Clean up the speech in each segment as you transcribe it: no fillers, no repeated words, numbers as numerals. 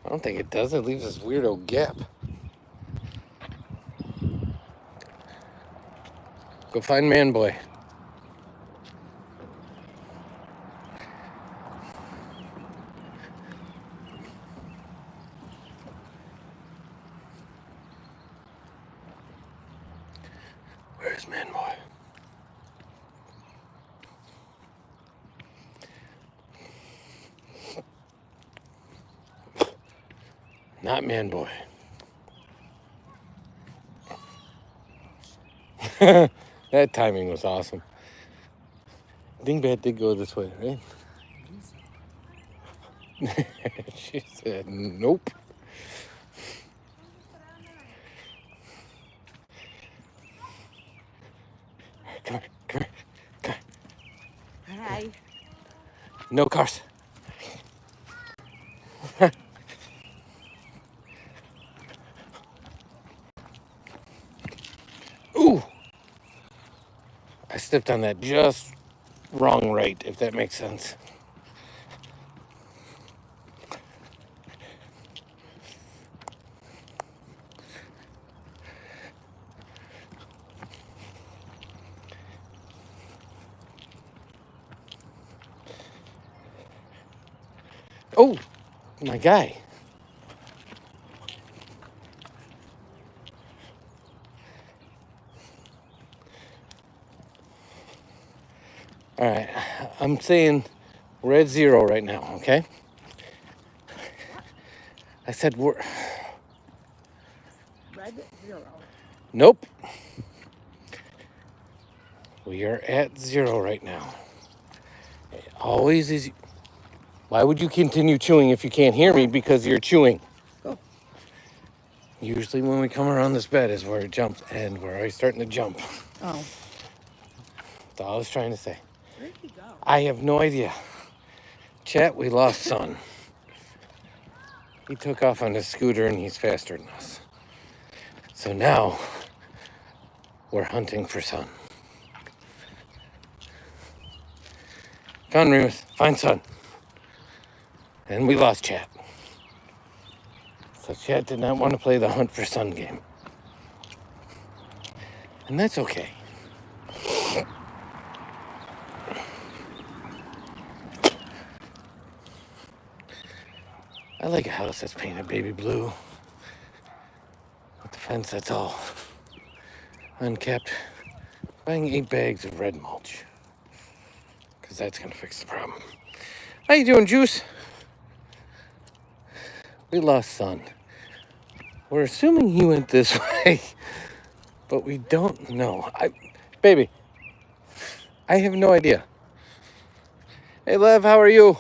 I don't think it does. It leaves this weirdo gap. Go find Man Boy. Where's Man Boy? Not Man Boy. That timing was awesome. Dingbat did go this way, right? She said, nope. Come here, come here, come here. Hi. No cars. Ooh! I stepped on that just wrong right, if that makes sense. Oh, my guy. All right, I'm saying we're at 0 right now, okay? I said we're... Red 0. Nope. We are at 0 right now. It always is... Why would you continue chewing if you can't hear me? Because you're chewing. Go. Usually when we come around this bed is where it jumps, and we're already starting to jump. Oh. That's all I was trying to say. Where'd he go? I have no idea. Chat, we lost Son. He took off on his scooter and he's faster than us. So now we're hunting for Son. Found Remus, find Son. And we lost Chat. So Chat did not want to play the hunt for Son game. And that's okay. I like a house that's painted baby blue. With the fence that's all unkept. Buying 8 bags of red mulch. Because that's going to fix the problem. How you doing, Juice? We lost Son. We're assuming he went this way. But we don't know. Baby, I have no idea. Hey, Lev, how are you?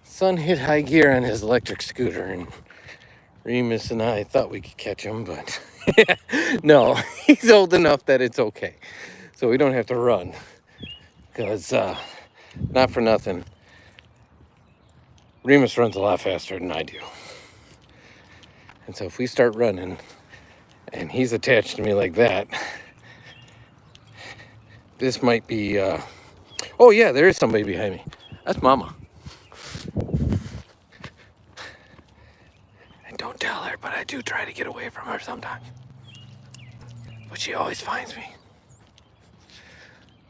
Son hit high gear on his electric scooter, and Remus and I thought we could catch him, but no, he's old enough that it's okay. So we don't have to run, because not for nothing, Remus runs a lot faster than I do. And so if we start running, and he's attached to me like that, this might be, oh yeah, there is somebody behind me. That's Mama. Don't tell her, but I do try to get away from her sometimes. But she always finds me.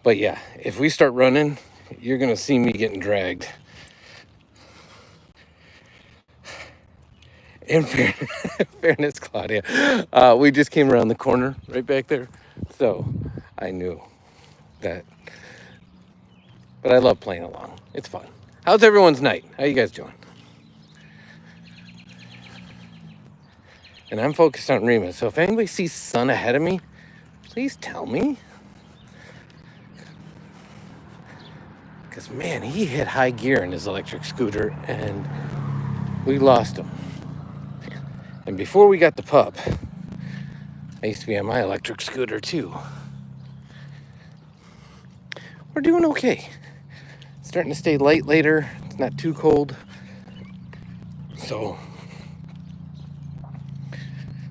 But yeah, if we start running, you're going to see me getting dragged. In fairness, Claudia, we just came around the corner right back there. So I knew that. But I love playing along. It's fun. How's everyone's night? How you guys doing? And I'm focused on Remus. So if anybody sees Son ahead of me, please tell me. Because, man, he hit high gear in his electric scooter, and we lost him. And before we got the pup, I used to be on my electric scooter, too. We're doing okay. It's starting to stay light later. It's not too cold. So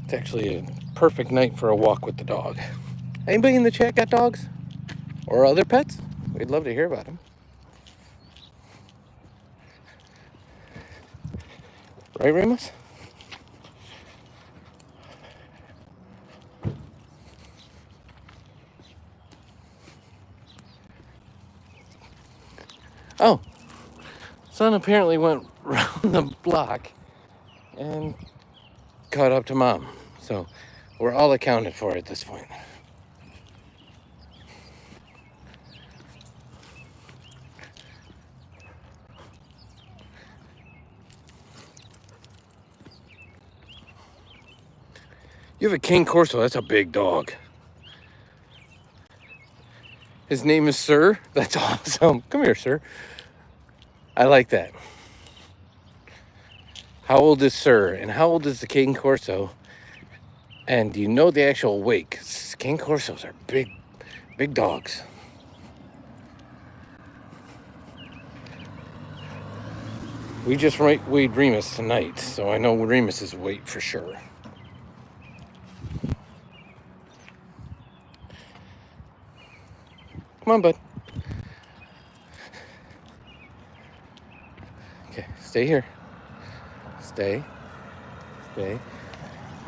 it's actually a perfect night for a walk with the dog. Anybody in the chat got dogs? Or other pets? We'd love to hear about them. Right, Remus? Oh, son apparently went around the block and caught up to mom. So we're all accounted for at this point. You have a Cane Corso. That's a big dog. His name is Sir. That's awesome. Come here, Sir. I like that. How old is Sir? And how old is the Cane Corso? And do you know the actual weight? 'Cause Cane Corsos are big, big dogs. We just weighed Remus tonight, so I know Remus's weight for sure. Come on, bud. Okay, stay here. Stay. Stay.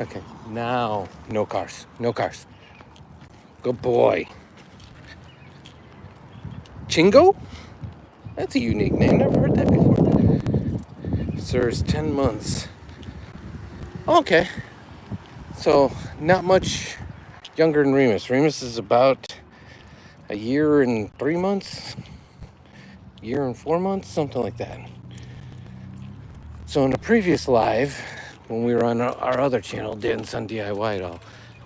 Okay, now, no cars. No cars. Good boy. Chingo? That's a unique name. Never heard that before. Sir's 10 months. Okay. So, not much younger than Remus. Remus is about a year and 3 months. Year and 4 months, something like that. So in the previous live, when we were on our other channel, Dad and Son DIY It All,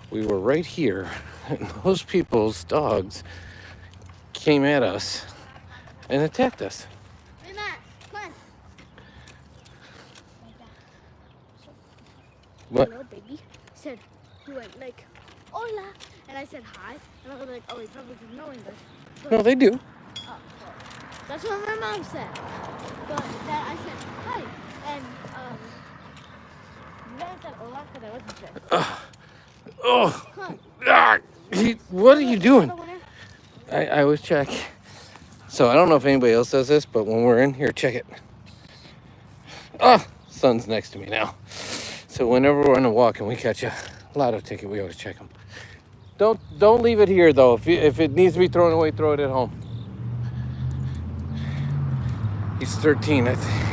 we were right here, and those people's dogs came at us and attacked us. Hey, Matt, come on. What? Hello, baby. He went like, hola, and I said hi, and I was like, oh, he probably didn't know English. No, they do. Oh, that's what my mom said. But then I said hi, and then I said hola because I wasn't sure. Oh, Come on. what are you doing? I always check. So I don't know if anybody else does this, but when we're in here, check it. Oh, Son's next to me now. So whenever we're on a walk and we catch a lotto ticket, we always check them. Don't leave it here though. If it needs to be thrown away, throw it at home. He's 13, I think.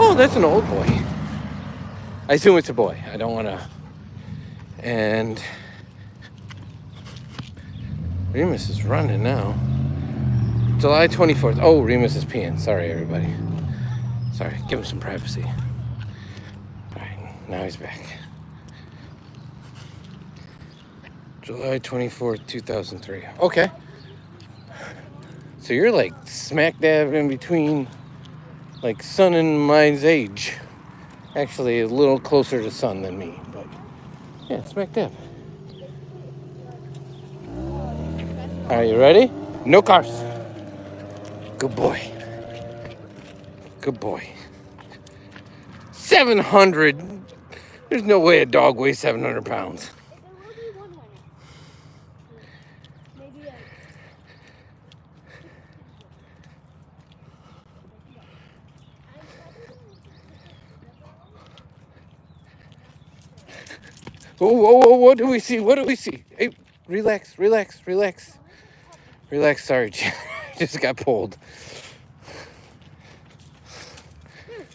Oh, that's an old boy. I assume it's a boy. I don't want to. And Remus is running now. July 24th. Oh, Remus is peeing. Sorry, everybody. Sorry, give him some privacy. All right, now he's back. July 24th, 2003. Okay. So you're like smack dab in between, like Son and mine's age. Actually, a little closer to Son than me, but yeah, smack dab. Are you ready? No cars. Good boy. Good boy. 700. There's no way a dog weighs 700 pounds. There will be one winner. Maybe Oh, what do we see? What do we see? Hey, relax. Relax, sorry, just got pulled.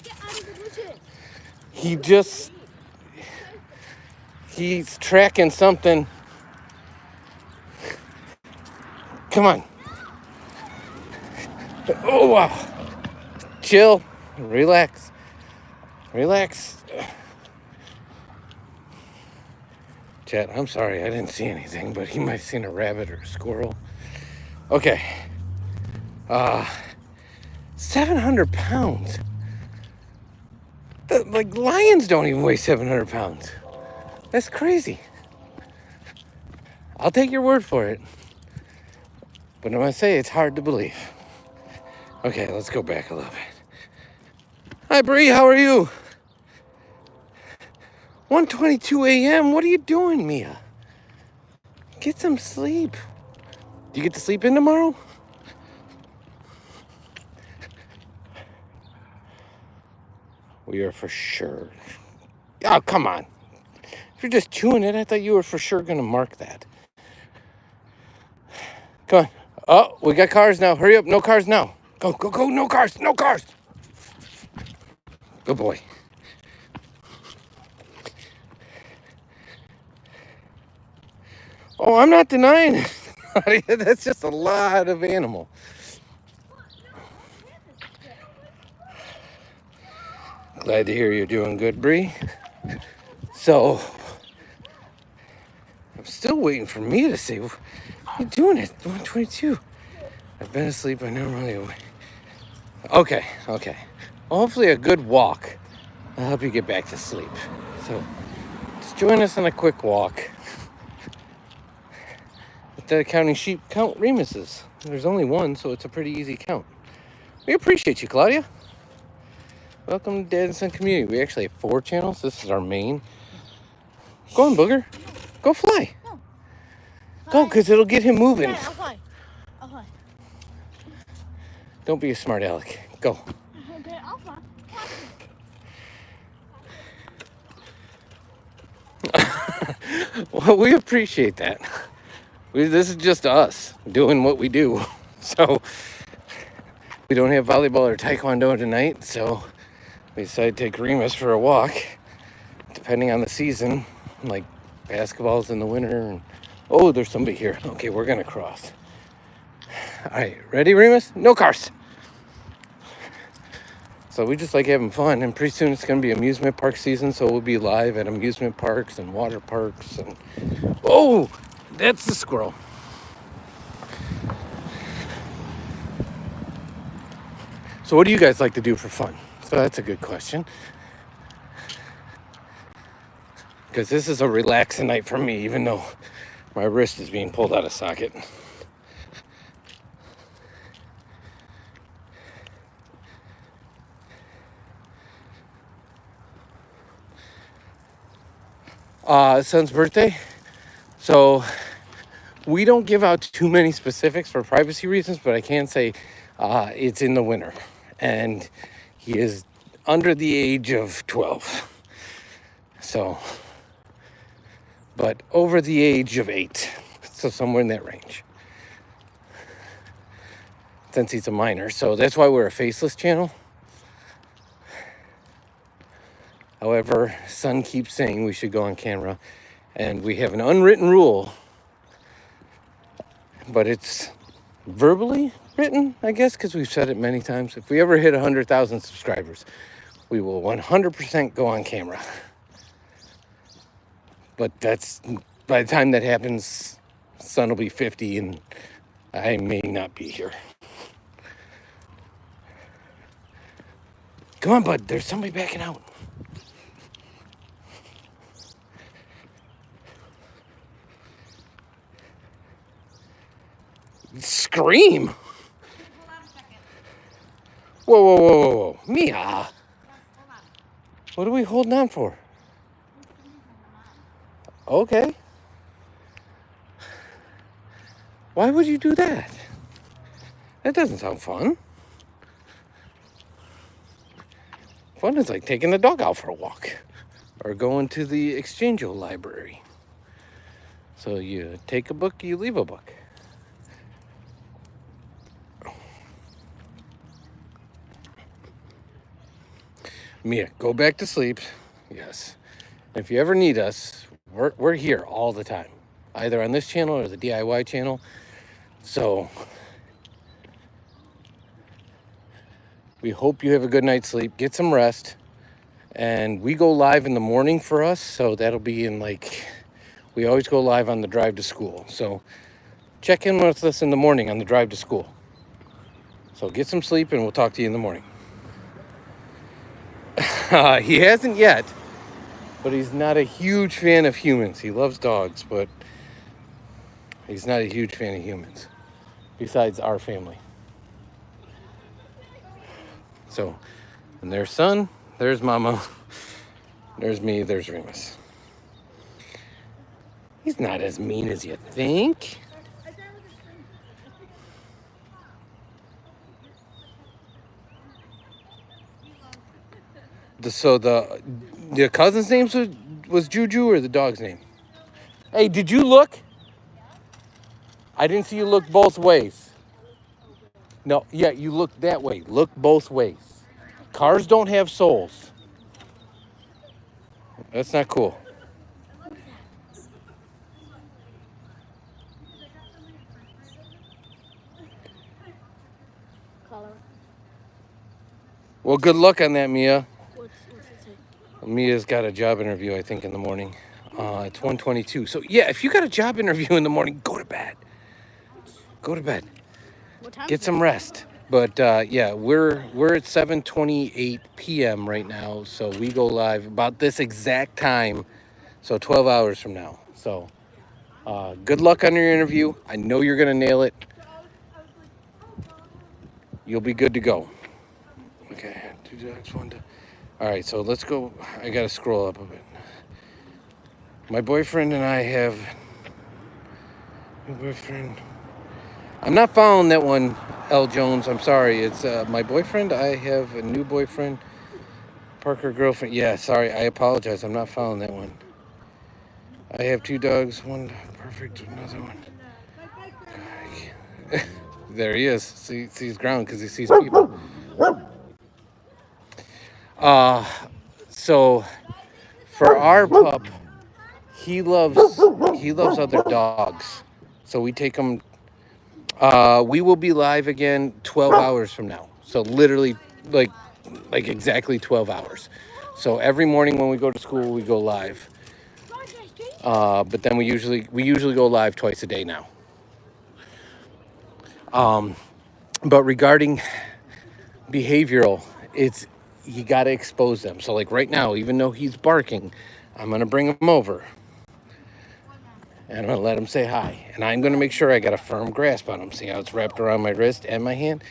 get out of the bushes. He's tracking something. Come on. Oh, wow. Chill, relax. Chat, I'm sorry, I didn't see anything, but he might have seen a rabbit or a squirrel. Okay. 700 pounds. Like lions don't even weigh 700 pounds. That's crazy. I'll take your word for it. But I'm gonna say it's hard to believe. Okay, let's go back a little bit. Hi, Bree, how are you? 1:22 a.m. What are you doing, Mia? Get some sleep. Do you get to sleep in tomorrow? We are for sure. Oh, come on. If you're just chewing it, I thought you were for sure going to mark that. Come on. Oh, we got cars now. Hurry up. No cars now. Go, go, go. No cars. No cars. Good boy. Oh, I'm not denying it. That's just a lot of animal. Glad to hear you're doing good, Bree. So, I'm still waiting for Mia to say, what are you doing at 122? I've been asleep. I never really awake. Okay. Well, hopefully a good walk will help you get back to sleep. So, just join us on a quick walk. Instead of counting sheep, count Remus's. There's only one, so it's a pretty easy count. We appreciate you, Claudia. Welcome to Dad and Son Community. We actually have 4 channels. This is our main. Go on, Booger. Go fly. No. Go, because it'll get him moving. Okay, I'll fly. Don't be a smart aleck. Go. Okay, I'll fly. Well, we appreciate that. This is just us doing what we do. So we don't have volleyball or taekwondo tonight, so we decided to take Remus for a walk, depending on the season, like basketball's in the winter. And oh, there's somebody here. Okay, we're gonna cross. All right, ready, Remus? No cars. So we just like having fun, and pretty soon it's gonna be amusement park season, so we'll be live at amusement parks and water parks. And oh, that's the squirrel. So what do you guys like to do for fun? So that's a good question. Because this is a relaxing night for me, even though my wrist is being pulled out of socket. Son's birthday. So we don't give out too many specifics for privacy reasons, but I can say it's in the winter. And he is under the age of 12. So, but over the age of 8. So somewhere in that range. Since he's a minor. So that's why we're a faceless channel. However, Son keeps saying we should go on camera. And we have an unwritten rule. But it's verbally written, I guess, because we've said it many times. If we ever hit 100,000 subscribers, we will 100% go on camera. But that's, by the time that happens, Son will be 50 and I may not be here. Come on, bud. There's somebody backing out. Scream. Whoa. Mia. What are we holding on for? Okay. Why would you do that? That doesn't sound fun. Fun is like taking the dog out for a walk or going to the Exchangeable library. So you take a book, you leave a book. Mia, go back to sleep. Yes. If you ever need us, we're here all the time, either on this channel or the DIY channel. So we hope you have a good night's sleep. Get some rest. And we go live in the morning for us. So that'll be in we always go live on the drive to school. So check in with us in the morning on the drive to school. So get some sleep and we'll talk to you in the morning. He hasn't yet, but he's not a huge fan of humans. He loves dogs, but he's not a huge fan of humans, besides our family. So, and there's Son, there's Mama, there's me, there's Remus. He's not as mean as you think. the cousin's name was Juju, or the dog's name? Hey, did you look? I didn't see you look both ways. No, yeah, you look that way. Look both ways. Cars don't have souls. That's not cool. Color. Well, good luck on that, Mia. What's it say? Mia's got a job interview, I think, in the morning. It's 1:22. So, yeah, if you got a job interview in the morning, go to bed. Go to bed. What time? Get is some rest. But, yeah, we're at 7:28 p.m. right now. So we go live about this exact time. So 12 hours from now. So good luck on your interview. I know you're going to nail it. You'll be good to go. Okay, 2 dogs, 1 dog. All right, so let's go. I got to scroll up a bit. My boyfriend and I have... My boyfriend... I'm not following that one, L. Jones. I'm sorry. It's my boyfriend. I have a new boyfriend. Parker girlfriend. Yeah, sorry. I apologize. I'm not following that one. I have 2 dogs, 1 dog. Perfect. Another one. There he is. Sees ground because he sees people. So for our pup, he loves other dogs. So we take him. We will be live again 12 hours from now. So literally, like exactly 12 hours. So every morning when we go to school, we go live. But then we usually go live twice a day now. But regarding behavioral, you got to expose them. So like right now, even though he's barking, I'm gonna bring him over. And I'm going to let him say hi. And I'm going to make sure I got a firm grasp on him. See how it's wrapped around my wrist and my hand?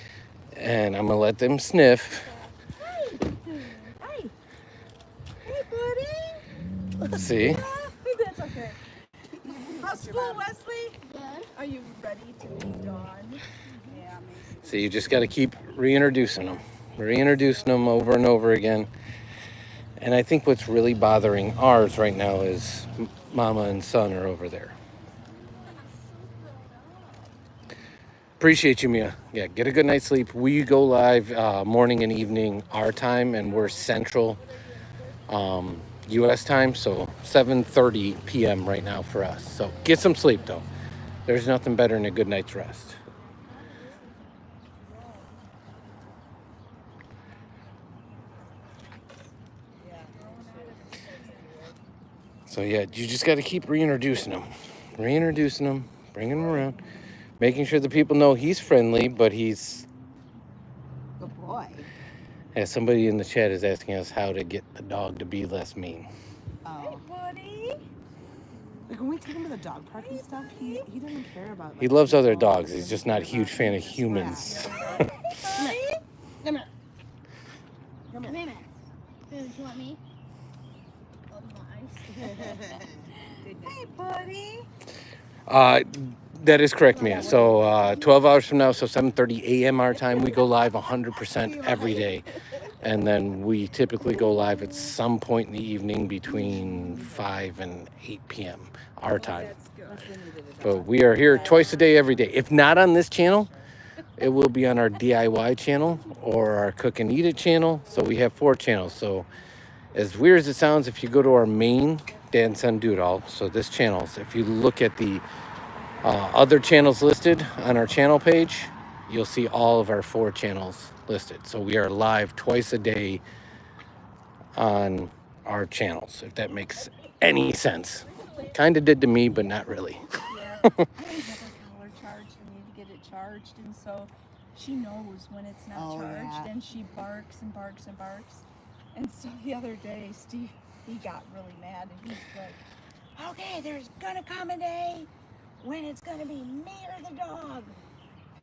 And I'm going to let them sniff. Hey. Hey, buddy. See? That's okay. How's school, Wesley? Good. Are you ready to be done? Yeah, amazing. So you just got to keep reintroducing them. Reintroducing them over and over again. And I think what's really bothering ours right now is Mama and son are over there. Appreciate you, Mia. Yeah, get a good night's sleep. We go live morning and evening our time, and we're Central U.S. time, so 7:30 p.m. right now for us. So get some sleep, though. There's nothing better than a good night's rest. So yeah, you just got to keep reintroducing them, bringing them around, making sure the people know he's friendly, but he's... Good boy. Yeah, somebody in the chat is asking us how to get the dog to be less mean. Hey, buddy. Like when we take him to the dog park and stuff, he doesn't care about. He loves other dogs. He's just not a huge fan of humans. Come here. Come here, Max. Do you want me? Oh, nice. Hey, buddy. That is correct, Mia. So 12 hours from now, so 7:30 a.m. our time, we go live 100% every day. And then we typically go live at some point in the evening between 5 and 8 p.m. our time. But we are here twice a day, every day. If not on this channel, it will be on our DIY channel or our Cook and Eat It channel. So we have 4 channels. So as weird as it sounds, if you go to our main Dan Sen Doodle, so this channel, so if you look at the other channels listed on our channel page, you'll see all of our 4 channels listed. So we are live twice a day on our channels, if that makes any sense. Kind of did to me, but not really. Yeah. I have a collar charged. We need to get it charged, and so she knows when it's not charged, and she barks and barks and barks. And so the other day, Steve, he got really mad, and he's like, "Okay, there's gonna come a day when it's gonna be me or the dog."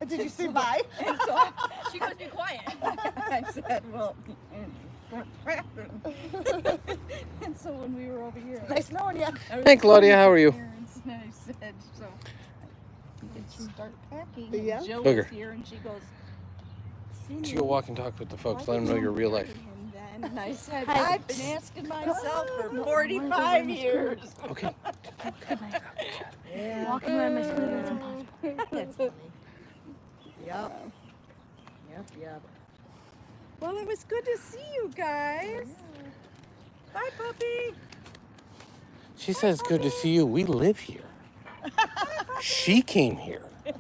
Did you say bye? And so She goes, be quiet. I said, "Well." And so when we were over here, nice knowing you. Hey, Claudia, how are you? And I said, so did you start packing? Yeah. And Jill Booger. was here, and she goes, Let's go walk and talk with the folks. Let them know your real life. And I said, Hi. I've been asking myself for 45 years. Okay. Yeah. Walking around my scooter, that's impossible. That's funny. Yep. Yep. Well, it was good to see you guys. Bye, puppy. She says, good to see you. We live here. She came here. Bye,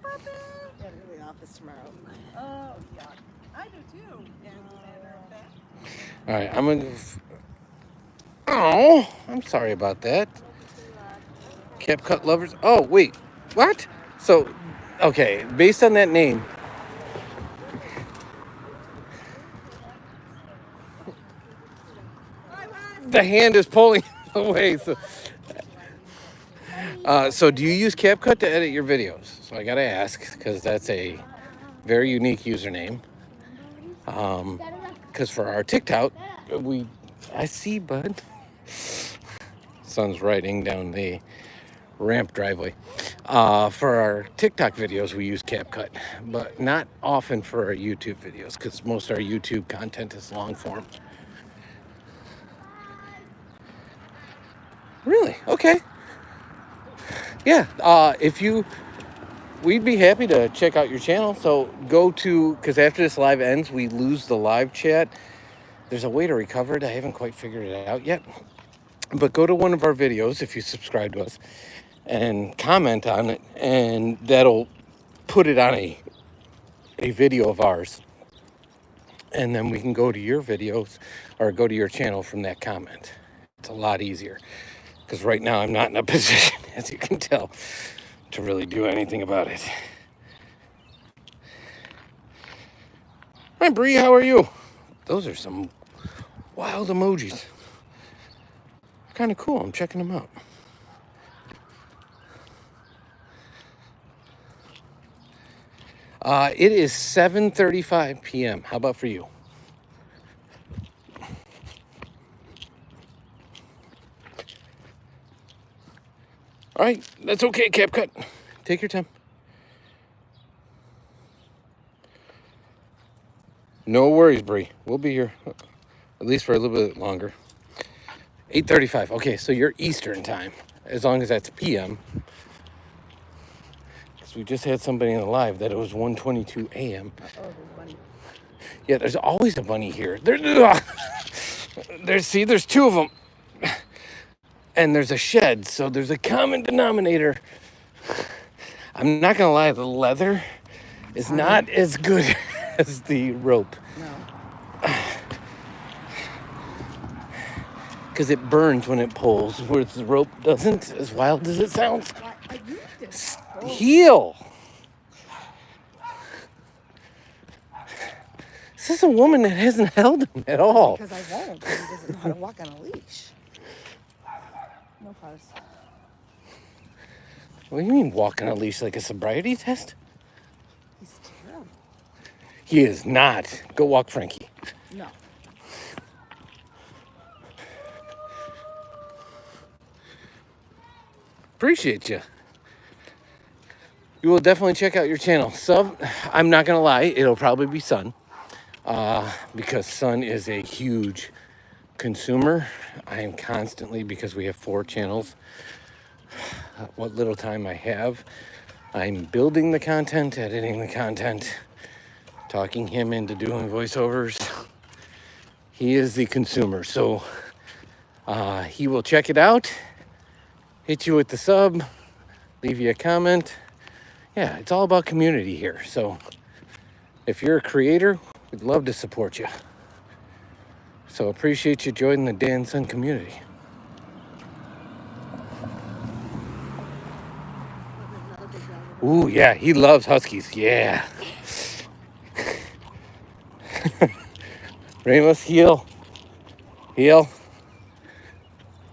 puppy. Gotta go to the office tomorrow. Oh, yeah. I do too. As a matter of fact. All right, I'm going to... Oh, I'm sorry about that. CapCut lovers. Oh, wait. What? So, okay, based on that name... The hand is pulling away. So do you use CapCut to edit your videos? So I gotta ask, because that's a very unique username. Because for our TikTok, I see, bud. Son's riding down the ramp driveway. For our TikTok videos, we use CapCut, but not often for our YouTube videos, because most of our YouTube content is long form. Really? Okay. Yeah. We'd be happy to check out your channel. So go to, because after this live ends, we lose the live chat. There's a way to recover it. I haven't quite figured it out yet. But go to one of our videos if you subscribe to us and comment on it, and that'll put it on a video of ours. And then we can go to your videos or go to your channel from that comment. It's a lot easier. Because right now I'm not in a position, as you can tell, to really do anything about it. Hi, Bree, how are you? Those are some wild emojis. Kind of cool. I'm checking them out. It is 7:35 p.m. How about for you? All right, that's okay, CapCut. Take your time. No worries, Bree. We'll be here at least for a little bit longer. 8:35. Okay, so you're Eastern time, as long as that's PM. Because we just had somebody in the live that it was 1:22 a.m. Oh, there's a bunny. Yeah, there's always a bunny here. There's two of them. And there's a shed, so there's a common denominator. I'm not gonna lie, the leather is not as good as the rope. No. Because it burns when it pulls, whereas the rope doesn't, as wild as it sounds. I used it. Heel! This is a woman that hasn't held him at all. Because I won't, because he doesn't know how to walk on a leash. No cars. What do you mean walk on a leash, like a sobriety test? He's terrible. He is not. Go walk Frankie. No. Appreciate you. You will definitely check out your channel. I'm not gonna lie, it'll probably be Son, because Son is a huge consumer. I am constantly, because we have 4 channels, what little time I have, I'm building the content, editing the content, talking him into doing voiceovers. He is the consumer, so he will check it out, hit you with the sub, leave you a comment. Yeah, it's all about community here. So if you're a creator, we'd love to support you. So appreciate you joining the Dan Son community. Ooh, yeah, he loves Huskies. Yeah. Ramos, heel. Heel.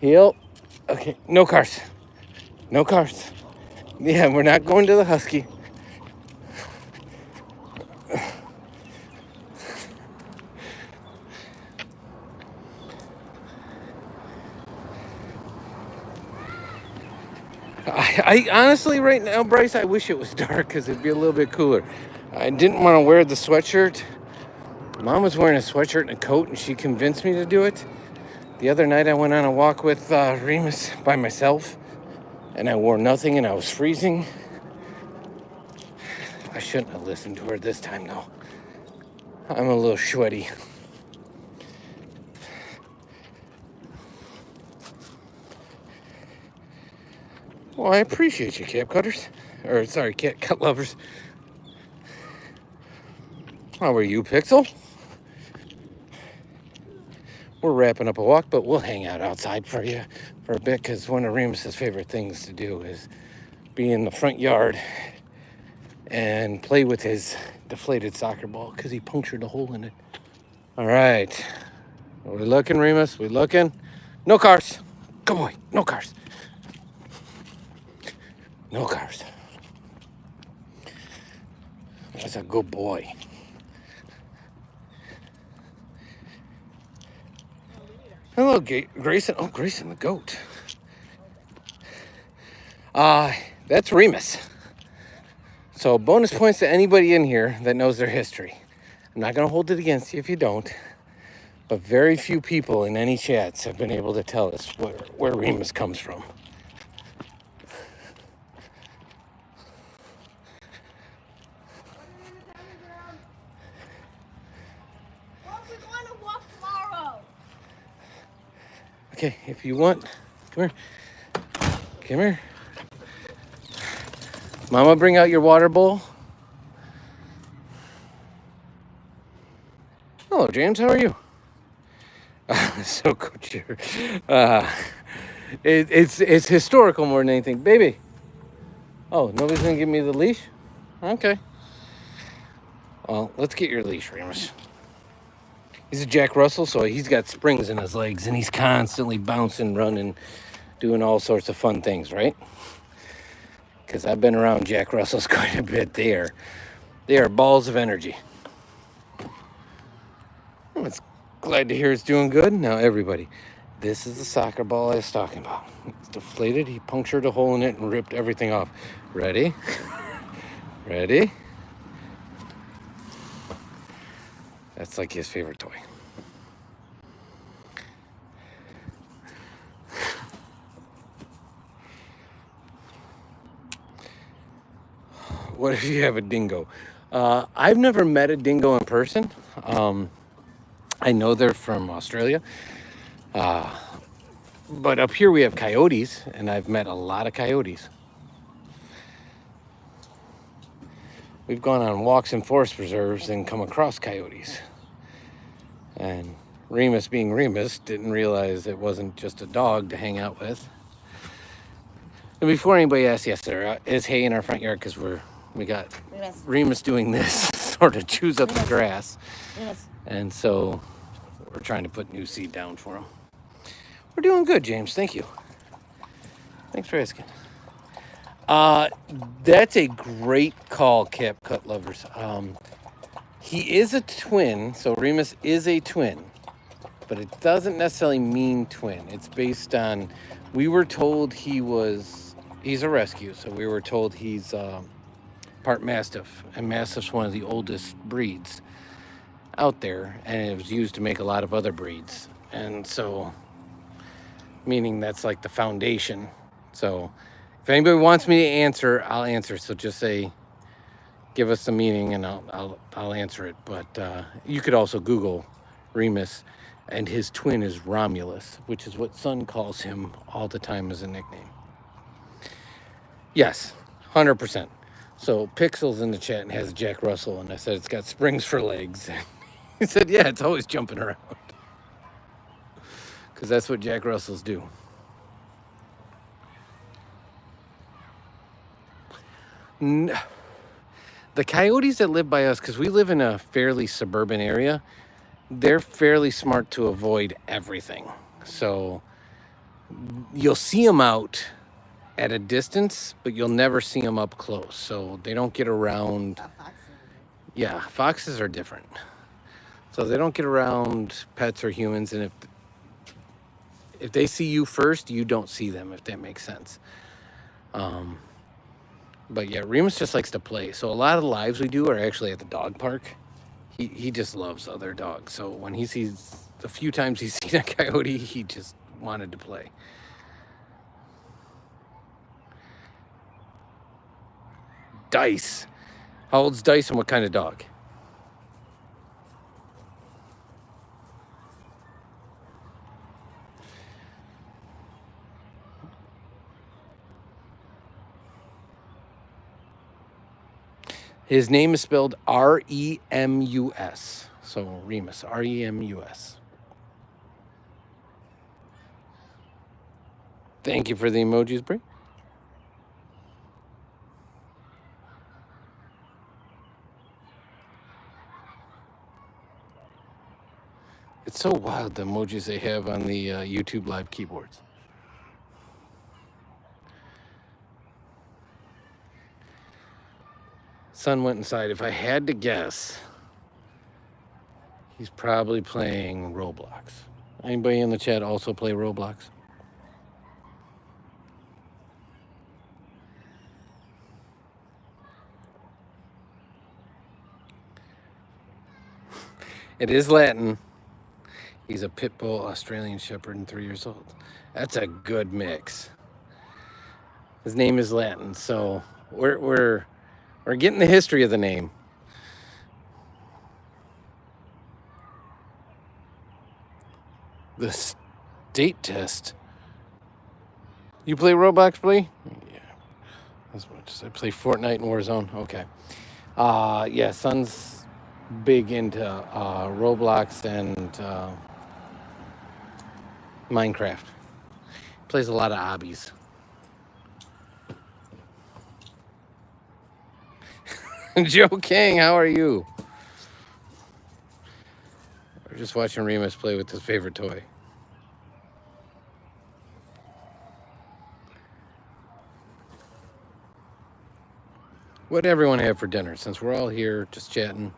Heel. Okay, no cars. No cars. Yeah, we're not going to the Husky. I honestly, right now, Bryce, I wish it was dark because it'd be a little bit cooler. I didn't want to wear the sweatshirt Mom was wearing a sweatshirt and a coat, and she convinced me to do it. The other night I went on a walk with Remus by myself, and I wore nothing, and I was freezing. I shouldn't have listened to her this time, though. I'm a little sweaty. Well, I appreciate you, cap cutters. Or, sorry, cat cut lovers. How are you, Pixel? We're wrapping up a walk, but we'll hang out outside for you for a bit, because one of Remus's favorite things to do is be in the front yard and play with his deflated soccer ball, because he punctured a hole in it. All right. Are we looking, Remus? We looking? No cars. Good boy. No cars. No cars. That's a good boy. Hello, Grayson. Oh, Grayson the goat. That's Remus. So bonus points to anybody in here that knows their history. I'm not going to hold it against you if you don't. But very few people in any chats have been able to tell us where Remus comes from. Okay, if you want, come here. Come here. Mama, bring out your water bowl. Hello, James. How are you? So good. It's historical more than anything. Baby. Oh, nobody's going to give me the leash? Okay. Well, let's get your leash, Remus. He's a Jack Russell, so he's got springs in his legs, and he's constantly bouncing, running, doing all sorts of fun things, right? Because I've been around Jack Russells quite a bit. They are balls of energy. Oh, it's glad to hear it's doing good. Now, everybody, this is the soccer ball I was talking about. It's deflated. He punctured a hole in it and ripped everything off. Ready? Ready? That's like his favorite toy. What if you have a dingo? I've never met a dingo in person. I know they're from Australia. But up here we have coyotes, and I've met a lot of coyotes. We've gone on walks in forest preserves and come across coyotes. And Remus, being Remus, didn't realize it wasn't just a dog to hang out with. And before anybody asks, yes, there is hay in our front yard, because we got Remus doing this, sort of chews up the grass. And so we're trying to put new seed down for him. We're doing good, James. Thank you. Thanks for asking. That's a great call, Cap Cut Lovers. He is a twin, so Remus is a twin, but it doesn't necessarily mean twin. It's based on, we were told he's a rescue, so we were told he's part Mastiff, and Mastiff's one of the oldest breeds out there, and it was used to make a lot of other breeds. And so, meaning that's like the foundation. So if anybody wants me to answer, I'll answer. So just say, give us the meaning, and I'll answer it. But you could also Google Remus, and his twin is Romulus, which is what Son calls him all the time as a nickname. Yes, 100%. So Pixel's in the chat and has Jack Russell, and I said it's got springs for legs. He said, yeah, it's always jumping around. Because that's what Jack Russells do. The coyotes that live by us, because we live in a fairly suburban area, they're fairly smart to avoid everything. So you'll see them out at a distance, but you'll never see them up close. So they don't get around. Yeah, foxes are different. So they don't get around pets or humans, and if they see you first, you don't see them, if that makes sense. But yeah, Remus just likes to play. So a lot of the lives we do are actually at the dog park. He just loves other dogs. So when he sees, the few times he's seen a coyote, he just wanted to play. Dice. How old's Dice and what kind of dog? His name is spelled R-E-M-U-S. So Remus, R-E-M-U-S. Thank you for the emojis, Brie. It's so wild, the emojis they have on the YouTube live keyboards. Son went inside. If I had to guess, he's probably playing Roblox. Anybody in the chat also play Roblox? It is Latin. He's a pit bull Australian Shepherd and 3 years old. That's a good mix. His name is Latin, so we're getting the history of the name. The state test. You play Roblox, Blee? Yeah. As much as I play Fortnite and Warzone. Okay. Yeah, Son's big into Roblox and Minecraft. Plays a lot of hobbies. Joe King, how are you? We're just watching Remus play with his favorite toy. What did everyone have for dinner, since we're all here just chatting?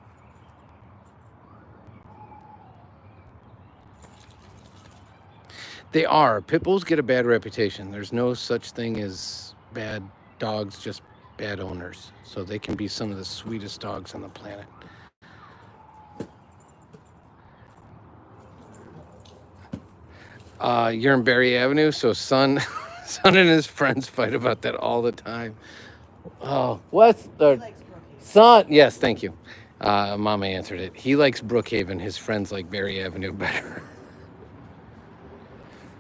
They are. Pit bulls get a bad reputation. There's no such thing as bad dogs, just bad owners. So they can be some of the sweetest dogs on the planet. You're in Berry Avenue, so Son and his friends fight about that all the time. Oh, what's the Son? Yes, thank you. Mama answered it. He likes Brookhaven. His friends like Berry Avenue better.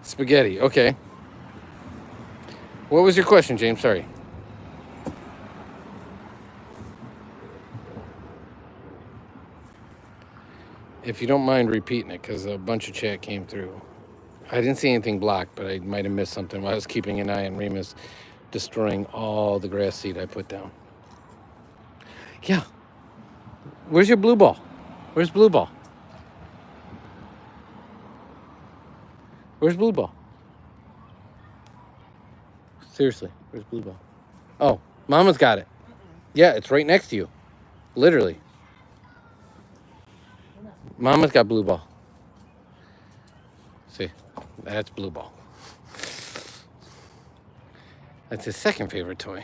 Spaghetti. Okay. What was your question, James? Sorry. If you don't mind repeating it, because a bunch of chat came through. I didn't see anything blocked, but I might have missed something while I was keeping an eye on Remus destroying all the grass seed I put down. Yeah. Where's your blue ball? Where's blue ball? Where's blue ball? Seriously, where's blue ball? Oh, Mama's got it. Yeah, it's right next to you. Literally. Mama's got blue ball. See, that's blue ball. That's his second favorite toy.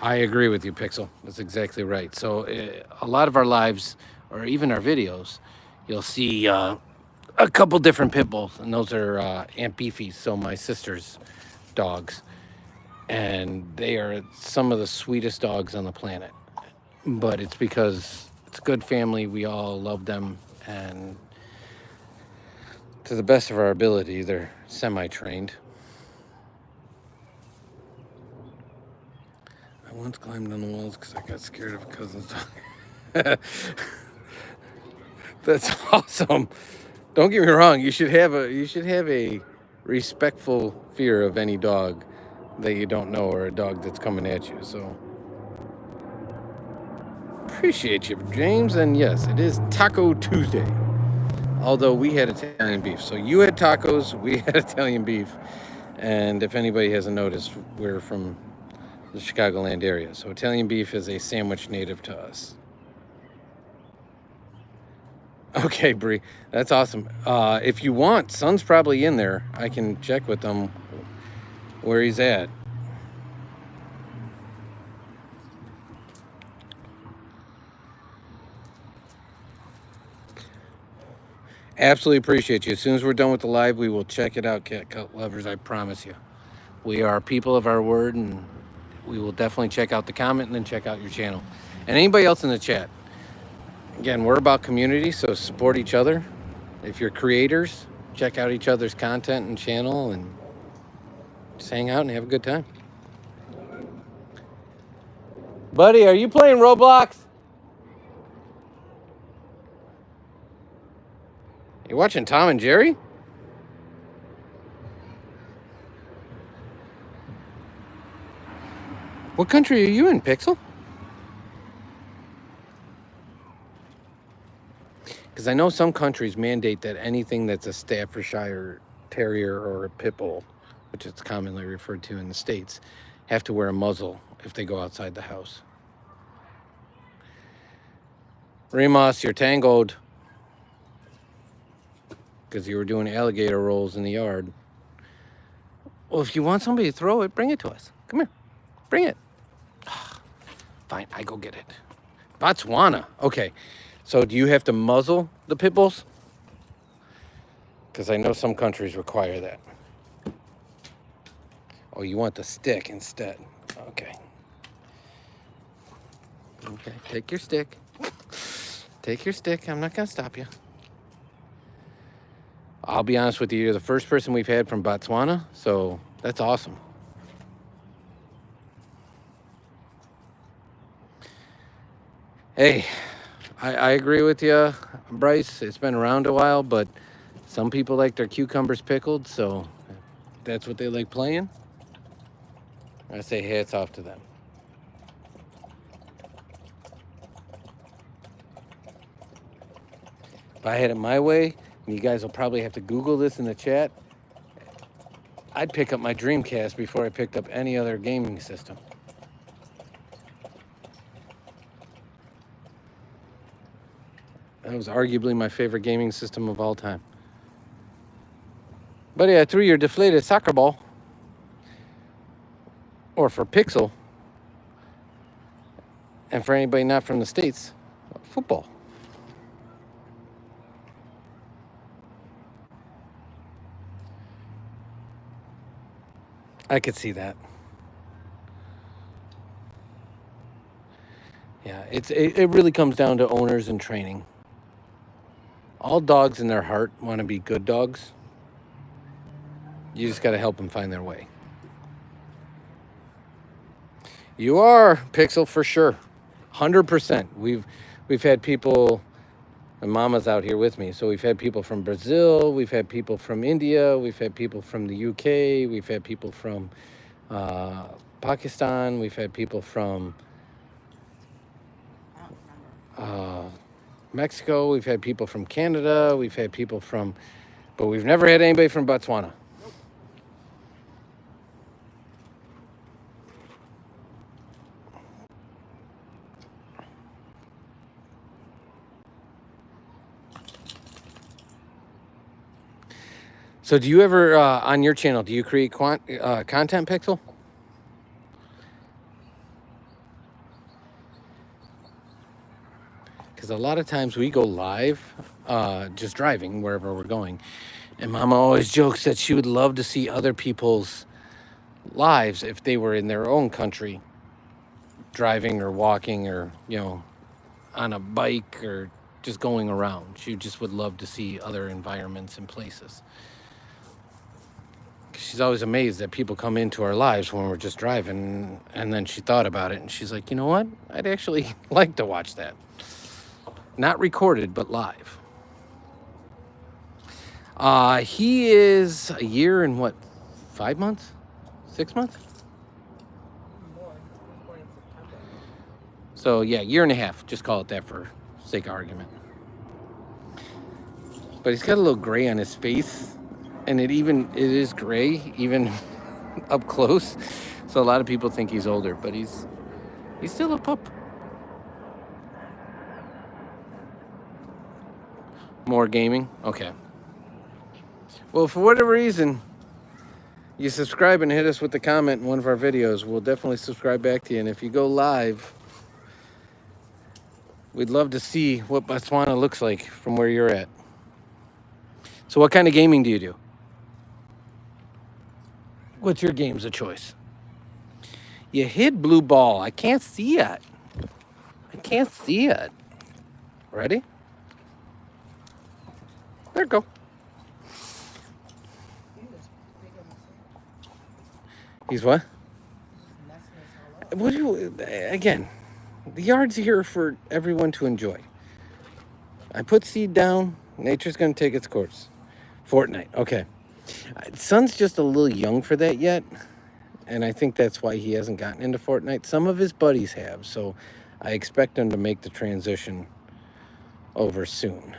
I agree with you, Pixel. That's exactly right. So a lot of our lives, or even our videos, you'll see a couple different pit bulls, and those are Aunt Beefy's, so my sister's dogs. And they are some of the sweetest dogs on the planet. But it's because it's a good family. We all love them, and to the best of our ability, they're semi-trained. I once climbed on the walls because I got scared of a cousin's dog. That's awesome. Don't get me wrong. You should have a respectful fear of any dog that you don't know, or a dog that's coming at you. So appreciate you, James. And yes, it is Taco Tuesday. Although we had Italian beef. So you had tacos, we had Italian beef. And if anybody hasn't noticed, we're from the Chicagoland area. So Italian beef is a sandwich native to us. Okay, Bree, that's awesome. If you want, Son's probably in there. I can check with him where he's at. Absolutely appreciate you. As soon as we're done with the live, we will check it out, cat lovers. I promise you. We are people of our word, and we will definitely check out the comment and then check out your channel. And anybody else in the chat. Again, we're about community, so support each other. If you're creators, check out each other's content and channel and just hang out and have a good time. Buddy, are you playing Roblox? You watching Tom and Jerry? What country are you in, Pixel? Because I know some countries mandate that anything that's a Staffordshire Terrier or a Pit Bull, which it's commonly referred to in the States, have to wear a muzzle if they go outside the house. Remus, you're tangled because you were doing alligator rolls in the yard. Well, if you want somebody to throw it, bring it to us. Come here. Bring it. Fine, I go get it. Botswana. Okay. So do you have to muzzle the pit bulls? Because I know some countries require that. Oh, you want the stick instead. Okay. Okay, take your stick. Take your stick. I'm not going to stop you. I'll be honest with you. You're the first person we've had from Botswana, so that's awesome. Hey, I agree with you, Bryce. It's been around a while, but some people like their cucumbers pickled, so that's what they like playing. I say hats off to them. If I had it my way, and you guys will probably have to Google this in the chat, I'd pick up my Dreamcast before I picked up any other gaming system. That was arguably my favorite gaming system of all time. Buddy, I threw your deflated soccer ball. Or for Pixel. And for anybody not from the States, football. I could see that. Yeah, it really comes down to owners and training. All dogs in their heart want to be good dogs. You just got to help them find their way. You are, Pixel, for sure. 100%. We've had people, and Mama's out here with me, so we've had people from Brazil, we've had people from India, we've had people from the UK, we've had people from Pakistan, we've had people from Mexico, we've had people from Canada, we've had people from, but we've never had anybody from Botswana. So do you ever, on your channel, do you create content, Pixel? Because a lot of times we go live, just driving wherever we're going. And Mama always jokes that she would love to see other people's lives if they were in their own country, driving or walking or, you know, on a bike or just going around. She just would love to see other environments and places. She's always amazed that people come into our lives when we're just driving, and then she thought about it and she's like, you know what? I'd actually like to watch that. Not recorded, but live. He is a year and what, 5 months? 6 months? So yeah, year and a half. Just call it that for sake of argument. But he's got a little gray on his face. And it is gray, even up close. So a lot of people think he's older, but he's still a pup. More gaming? Okay. Well, for whatever reason, you subscribe and hit us with the comment in one of our videos, we'll definitely subscribe back to you. And if you go live, we'd love to see what Botswana looks like from where you're at. So what kind of gaming do you do? What's your games of choice? You hid blue ball. I can't see it. I can't see it. Ready? There you go. He's what? What do you, again, the yard's here for everyone to enjoy. I put seed down. Nature's going to take its course. Fortnite. Okay. Son's just a little young for that yet. And I think that's why he hasn't gotten into Fortnite. Some of his buddies have. So I expect him to make the transition over soon.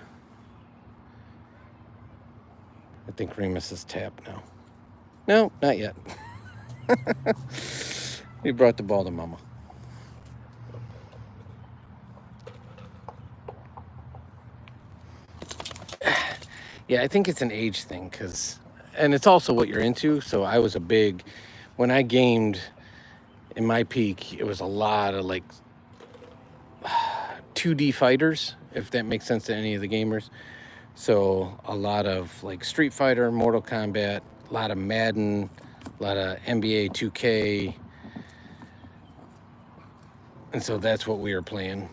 I think Remus is tapped now. No, not yet. He brought the ball to Mama. Yeah, I think it's an age thing, and it's also what you're into. So I was when I gamed in my peak, it was a lot of like 2D fighters, if that makes sense to any of the gamers. So a lot of like Street Fighter, Mortal Kombat, a lot of Madden, a lot of NBA 2K. And so that's what we were playing.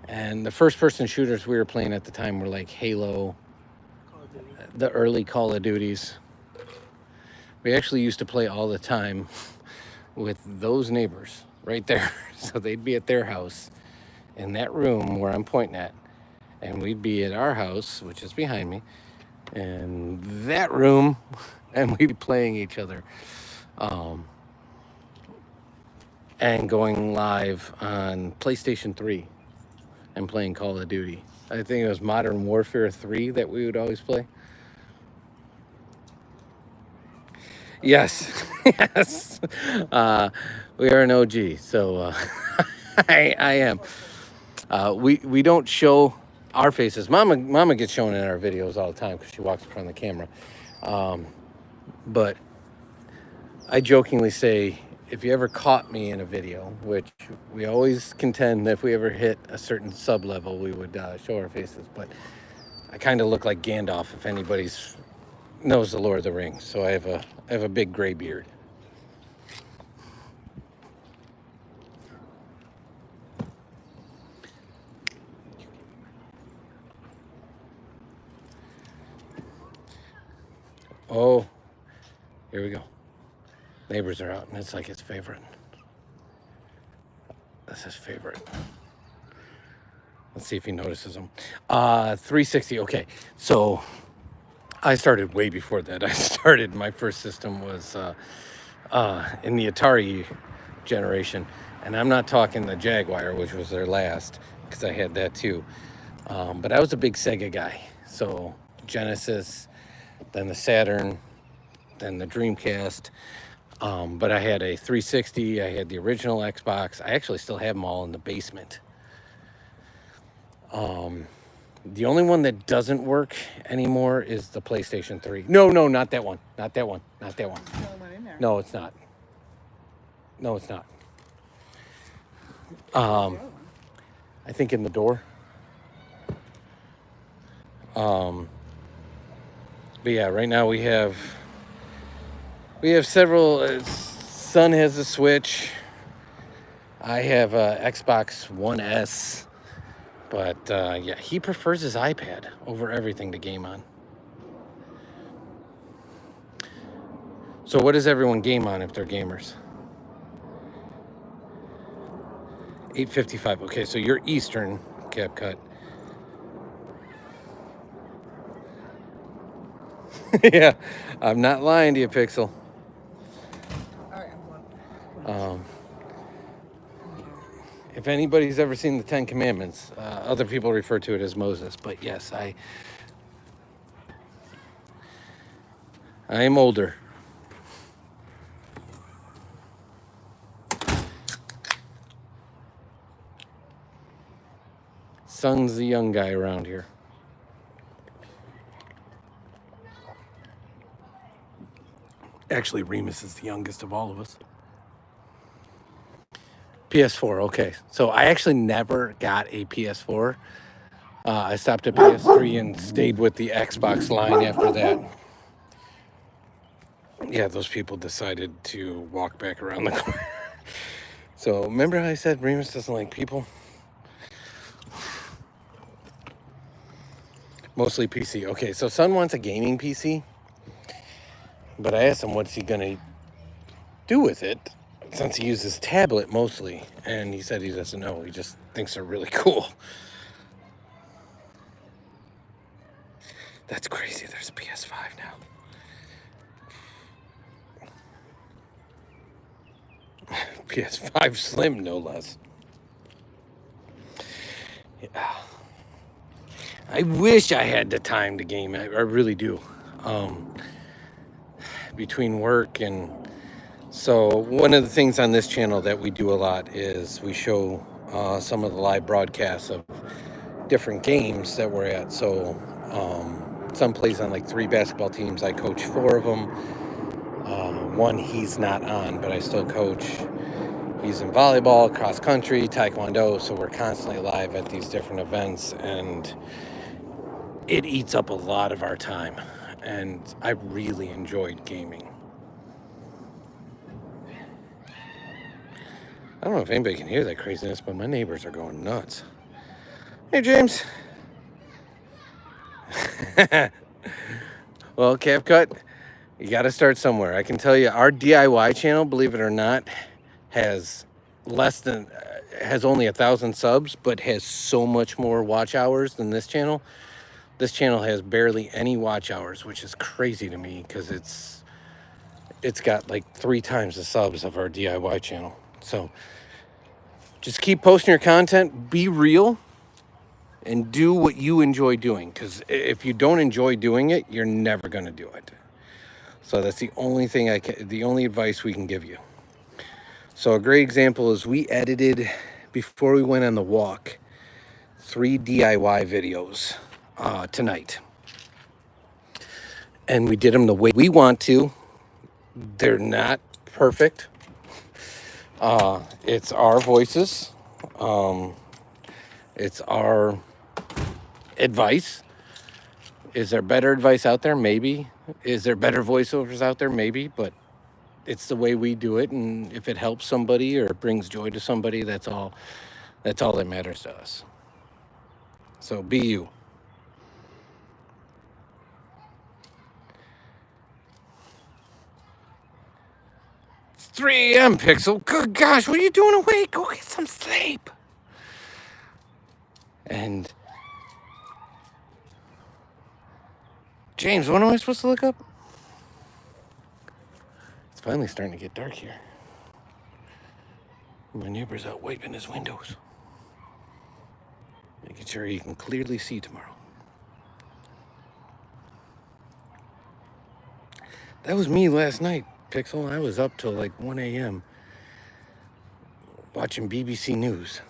And the first person shooters we were playing at the time were like Halo, the early Call of Duties. We actually used to play all the time with those neighbors right there. So they'd be at their house in that room where I'm pointing at. And we'd be at our house, which is behind me, in that room, and we'd be playing each other. And going live on PlayStation 3 and playing Call of Duty. I think it was Modern Warfare 3 that we would always play. Yes, yes. We are an OG, so I am. We don't show our faces. Mama gets shown in our videos all the time because she walks in front of the camera. But I jokingly say, if you ever caught me in a video, which we always contend that if we ever hit a certain sub level, we would show our faces. But I kind of look like Gandalf if anybody's knows the Lord of the Rings. So I have a big gray beard. Oh, here we go. Neighbors are out, and it's like his favorite. That's his favorite. Let's see if he notices them. 360. Okay, so I started way before that. My first system was in the Atari generation, and I'm not talking the Jaguar, which was their last, because I had that too. But I was a big Sega guy. So Genesis, then the Saturn, then the Dreamcast. But I had a 360, I had the original Xbox. I actually still have them all in the basement. The only one that doesn't work anymore is the PlayStation 3. No, not that one. Not that one. Not that one. No, it's not. No, it's not. I think in the door. But yeah, right now we have several. Son has a Switch. I have a Xbox One S. But yeah, he prefers his iPad over everything to game on. So what does everyone game on if they're gamers? 8:55. Okay, so you're Eastern, CapCut. Yeah, I'm not lying to you, Pixel. If anybody's ever seen the Ten Commandments, other people refer to it as Moses, but yes, I am older. Son's the young guy around here. Actually, Remus is the youngest of all of us. PS4, okay. So I actually never got a PS4. I stopped at PS3 and stayed with the Xbox line after that. Yeah, those people decided to walk back around the corner. So remember how I said Remus doesn't like people? Mostly PC. Okay, so son wants a gaming PC, but I asked him what's he gonna do with it since he uses tablet mostly, and he said he doesn't know. He just thinks they're really cool. That's crazy. There's a PS5 now. PS5 Slim, no less. Yeah. I wish I had the time to game. I really do. Between work and so one of the things on this channel that we do a lot is we show some of the live broadcasts of different games that we're at. So some plays on like 3 basketball teams. I coach 4 of them. One he's not on, but I still coach. He's in volleyball, cross country, taekwondo. So we're constantly live at these different events, and it eats up a lot of our time. And I really enjoyed gaming. I don't know if anybody can hear that craziness, but my neighbors are going nuts. Hey, James. Well, CapCut, you got to start somewhere. I can tell you our DIY channel, believe it or not, has only 1,000 subs, but has so much more watch hours than this channel. This channel has barely any watch hours, which is crazy to me because it's got like 3 times the subs of our DIY channel. So just keep posting your content, be real, and do what you enjoy doing. Because if you don't enjoy doing it, you're never going to do it. So that's the only thing the only advice we can give you. So a great example is we edited, before we went on the walk, 3 DIY videos tonight. And we did them the way we want to. They're not perfect. It's our voices. It's our advice. Is there better advice out there? Maybe. Is there better voiceovers out there? Maybe. But it's the way we do it, and if it helps somebody or brings joy to somebody, that's all that matters to us. So be you. It's 3 a.m. Pixel. Good gosh, what are you doing awake? Go get some sleep. And James, what am I supposed to look up? It's finally starting to get dark here. My neighbor's out wiping his windows, making sure he can clearly see tomorrow. That was me last night, Pixel. I was up till like 1 a.m. watching BBC News.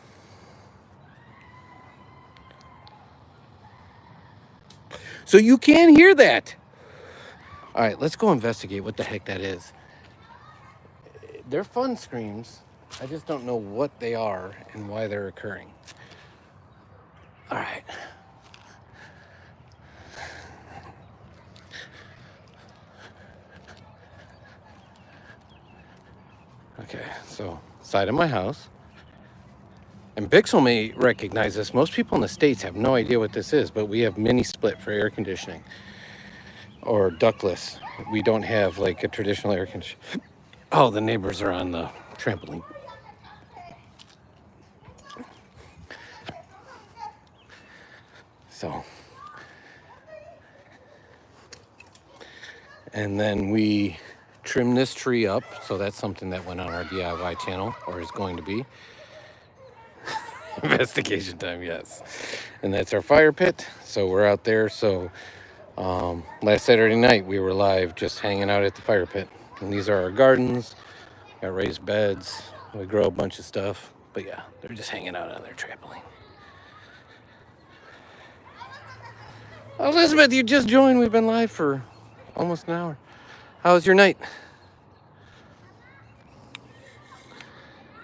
So you can hear that. All right, let's go investigate what the heck that is. They're fun screams. I just don't know what they are and why they're occurring. All right. Okay, so side of my house. And Pixel may recognize this. Most people in the States have no idea what this is, but we have mini split for air conditioning. Or ductless. We don't have like a traditional air conditioner. Oh, the neighbors are on the trampoline. So, and then we trim this tree up. So that's something that went on our DIY channel, or is going to be. Investigation time, yes. And that's our fire pit. So we're out there. So last Saturday night we were live just hanging out at the fire pit. And these are our gardens. Got raised beds. We grow a bunch of stuff. But yeah, they're just hanging out on their trampoline. Elizabeth, you just joined. We've been live for almost an hour. How was your night?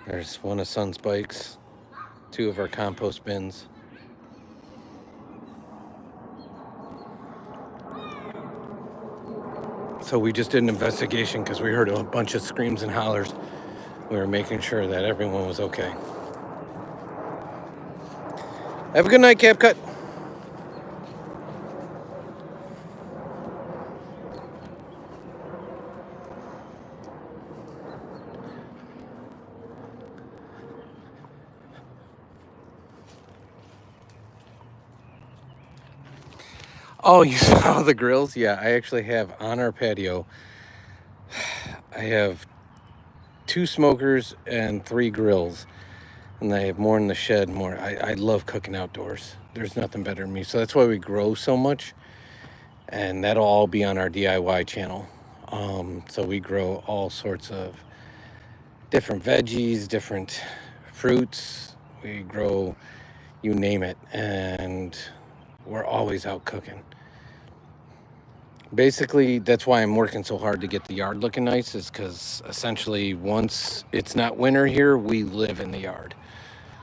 There's one of Son's bikes, 2 of our compost bins. So we just did an investigation because we heard a bunch of screams and hollers. We were making sure that everyone was okay. Have a good night, CapCut. Oh, you saw the grills? Yeah, I actually have on our patio. I have 2 smokers and 3 grills. And I have more in the shed, more. I love cooking outdoors. There's nothing better than me. So that's why we grow so much. And that'll all be on our DIY channel. So we grow all sorts of different veggies, different fruits. We grow, you name it. And we're always out cooking. Basically, that's why I'm working so hard to get the yard looking nice, is because essentially once it's not winter here, we live in the yard.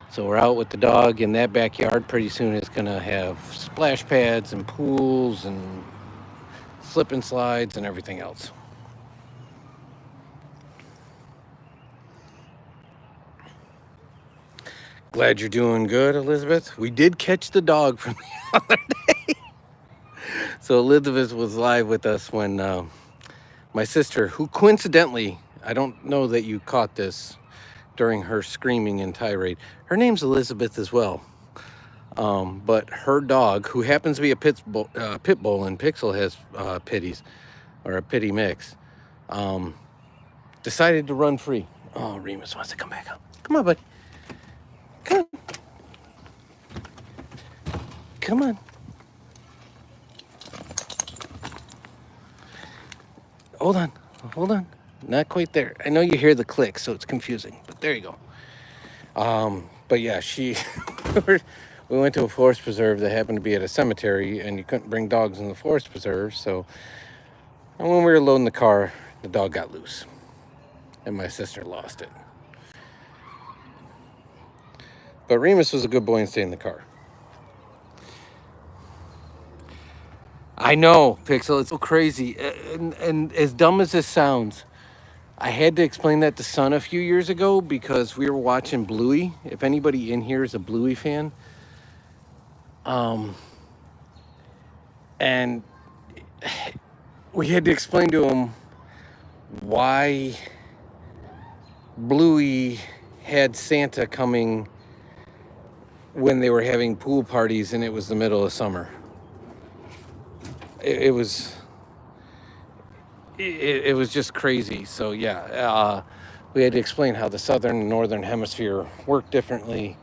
So we're out with the dog in that backyard. Pretty soon it's going to have splash pads and pools and slip and slides and everything else. Glad you're doing good, Elizabeth. We did catch the dog from the other day. So Elizabeth was live with us when my sister, who coincidentally, I don't know that you caught this during her screaming and tirade. Her name's Elizabeth as well. But her dog, who happens to be a pit bull, and Pixel has pitties, or a pitty mix, decided to run free. Oh, Remus wants to come back up. Come on, buddy. Come on. Come on. Hold on. Hold on. Not quite there. I know you hear the click, so it's confusing, but there you go. But yeah, we went to a forest preserve that happened to be at a cemetery, and you couldn't bring dogs in the forest preserve. So and when we were loading the car, the dog got loose, and my sister lost it. But Remus was a good boy and stayed in the car. I know, Pixel, it's so crazy. And as dumb as this sounds, I had to explain that to Son a few years ago because we were watching Bluey. If anybody in here is a Bluey fan. And we had to explain to him why Bluey had Santa coming when they were having pool parties and it was the middle of summer. It was just crazy. So yeah, we had to explain how the southern and northern hemisphere work differently,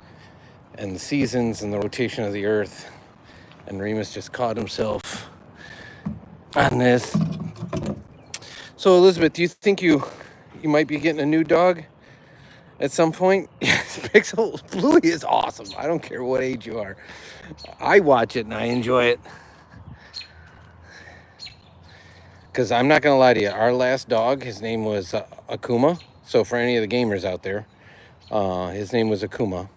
and the seasons and the rotation of the earth. And Remus just caught himself on this. So Elizabeth, do you think you might be getting a new dog at some point? Yes, Pixel, Bluey is awesome. I don't care what age you are. I watch it and I enjoy it. Because I'm not going to lie to you, our last dog, his name was Akuma. So for any of the gamers out there, his name was Akuma.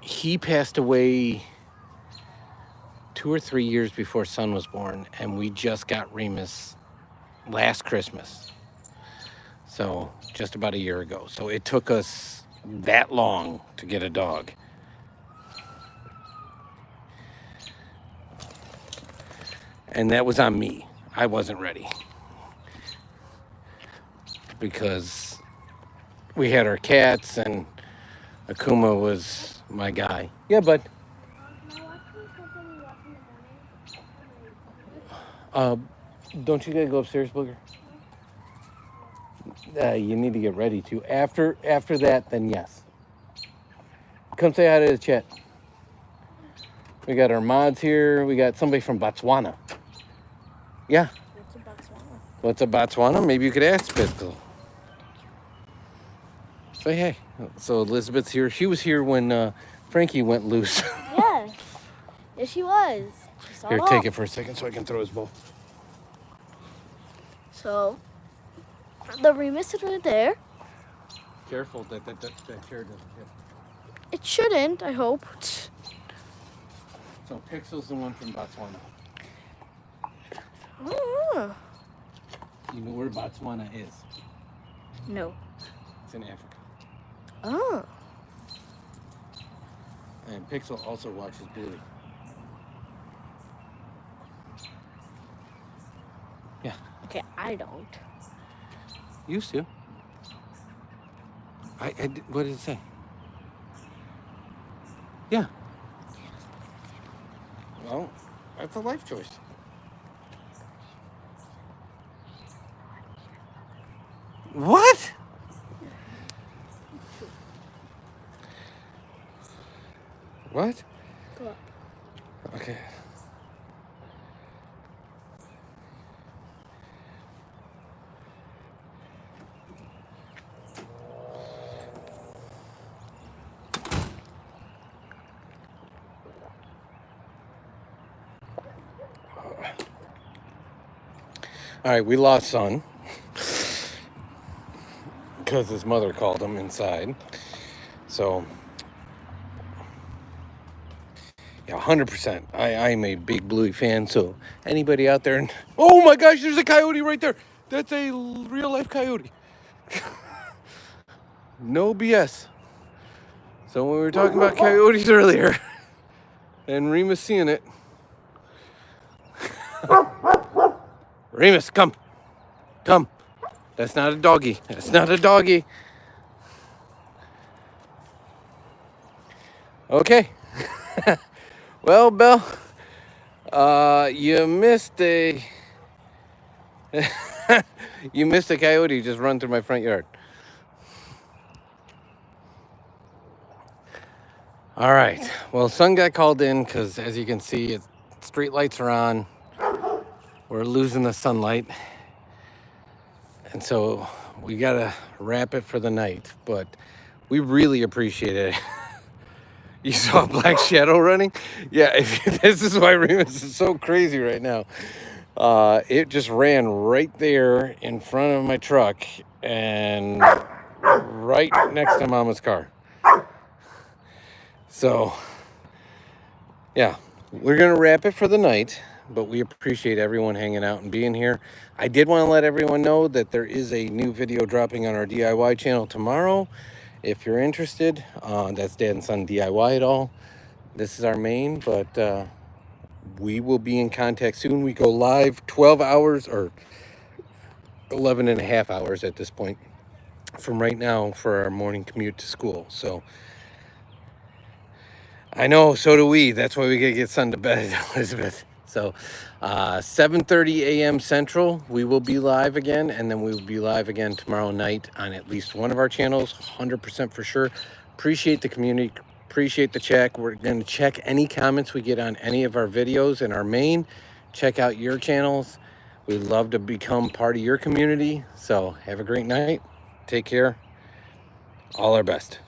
He passed away 2 or 3 years before Son was born, and we just got Remus last Christmas. So just about a year ago. So it took us that long to get a dog. And that was on me. I wasn't ready. Because we had our cats and Akuma was my guy. Yeah, bud. Don't you gotta go upstairs, Booger? You need to get ready to. After that, then yes. Come say hi to the chat. We got our mods here. We got somebody from Botswana. Yeah. What's a Botswana? What's a Botswana? Maybe you could ask Pixel. Say hey. So Elizabeth's here. She was here when Frankie went loose. Yes. Yes, she was. She saw Here, it take all. it for a second so I can throw his bowl. So, the Remus is right there. Careful that chair doesn't hit. It shouldn't, I hope. So Pixel's the one from Botswana. Oh. You know where Botswana is? No. It's in Africa. Oh. And Pixel also watches Bluey. Yeah. Okay, I don't. Used to. What did it say? Yeah. Well, that's a life choice. What? What? Go up. Okay. All right, we lost Son because his mother called him inside. So, yeah, 100%. I'm a big Bluey fan. So, anybody out there? Oh my gosh, there's a coyote right there. That's a real life coyote. No BS. So, when we were talking about coyotes earlier, and Remus seeing it, Remus, come. Come. That's not a doggy. That's not a doggy. Okay. Well, Belle, you missed a you missed a coyote just run through my front yard. All right. Well, Son got called in because, as you can see, street lights are on. We're losing the sunlight, and so we gotta wrap it for the night. But we really appreciate it. You saw a black shadow running? Yeah, this is why Remus is so crazy right now. It just ran right there in front of my truck and right next to Mama's car. So, yeah, we're going to wrap it for the night, but we appreciate everyone hanging out and being here. I did want to let everyone know that there is a new video dropping on our DIY channel tomorrow. If you're interested, that's Dad and Son DIY It All. This is our main, but we will be in contact soon. We go live 12 hours or 11 and a half hours at this point from right now for our morning commute to school. So I know, so do we. That's why we gotta get Son to bed, Elizabeth. So 7:30 a.m. Central, we will be live again, and then we will be live again tomorrow night on at least one of our channels, 100% for sure. Appreciate the community, appreciate the check. We're going to check any comments we get on any of our videos in our main. Check out your channels. We'd love to become part of your community. So have a great night. Take care. All our best.